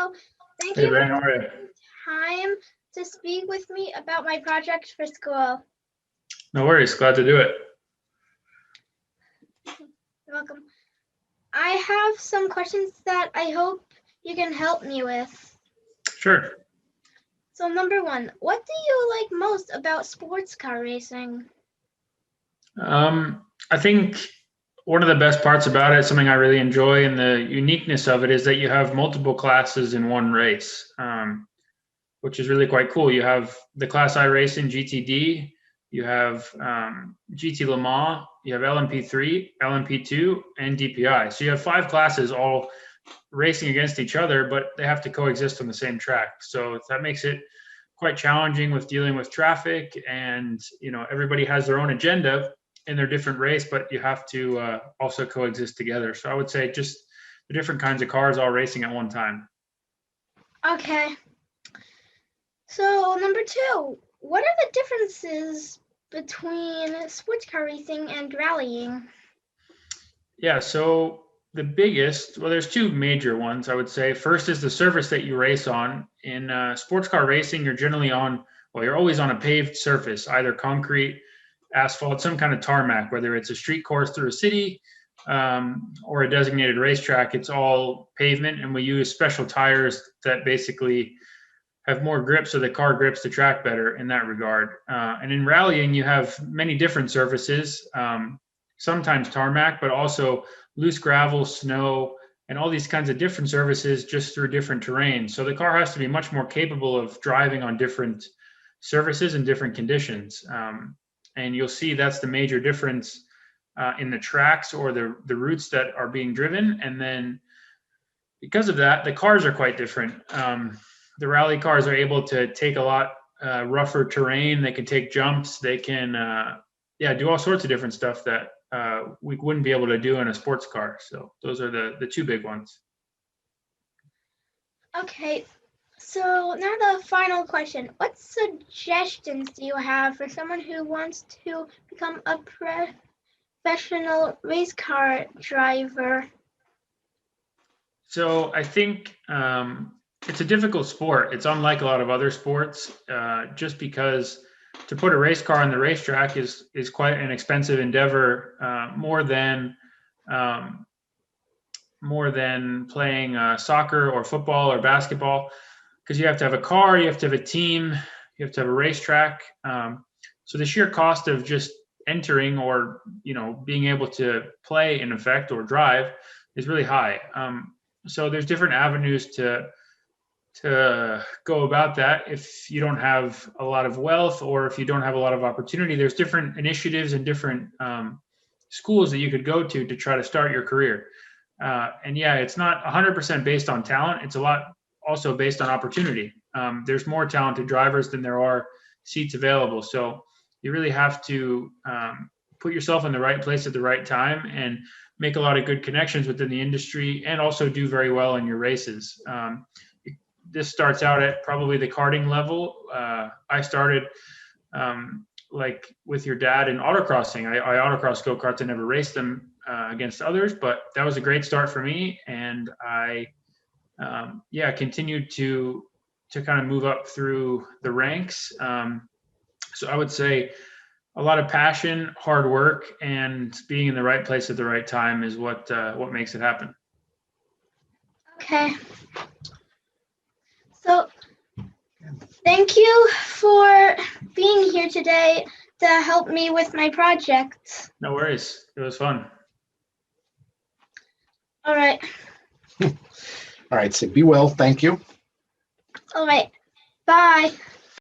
Hello. Thank Hey, you for Brian, how are you? taking time to speak with me about my project for school. No worries. Glad to do it. You're welcome. I have some questions that I hope you can help me with. Sure. So number one, what do you like most about sports car racing? I think one of the best parts about it, something I really enjoy, and the uniqueness of it is that you have multiple classes in one race, which is really quite cool. You have the class I race in GTD, you have GT Le Mans, you have LMP3, LMP2, and DPI. So you have 5 classes all racing against each other, but they have to coexist on the same track. So that makes it quite challenging with dealing with traffic, and everybody has their own agenda in their different race, but you have to also coexist together. So I would say just the different kinds of cars all racing at one time. Okay. So number two, what are the differences between sports car racing and rallying? Yeah, so the biggest, well, there's 2 major ones, I would say. First is the surface that you race on. In sports car racing, you're generally on, well, you're always on a paved surface, either concrete, asphalt, some kind of tarmac, whether it's a street course through a city or a designated racetrack. It's all pavement, and we use special tires that basically have more grip, so the car grips the track better in that regard. And in rallying, you have many different surfaces, sometimes tarmac, but also loose gravel, snow, and all these kinds of different surfaces just through different terrain. So the car has to be much more capable of driving on different surfaces and different conditions. And you'll see that's the major difference in the tracks or the routes that are being driven. And then because of that, the cars are quite different. The rally cars are able to take a lot rougher terrain. They can take jumps. They can, do all sorts of different stuff that we wouldn't be able to do in a sports car. So those are the 2 big ones. Okay, so now the final question. What suggestions do you have for someone who wants to become a professional race car driver? So I think it's a difficult sport. It's unlike a lot of other sports, just because to put a race car on the racetrack is quite an expensive endeavor, more than playing soccer or football or basketball, because you have to have a car, you have to have a team, you have to have a racetrack. So the sheer cost of just entering or being able to play in effect or drive is really high. So there's different avenues to go about that. If you don't have a lot of wealth or if you don't have a lot of opportunity, there's different initiatives and different schools that you could go to try to start your career. And yeah, it's not 100% based on talent. It's a lot also based on opportunity. There's more talented drivers than there are seats available. So you really have to put yourself in the right place at the right time and make a lot of good connections within the industry and also do very well in your races. This starts out at probably the karting level. I started like with your dad in autocrossing. I autocross go-karts. I never raced them against others, but that was a great start for me. And I, continued to kind of move up through the ranks. So I would say a lot of passion, hard work, and being in the right place at the right time is what makes it happen. Okay. So thank you for being here today to help me with my project. No worries. It was fun. All right. All right, so be well. Thank you. All right. Bye.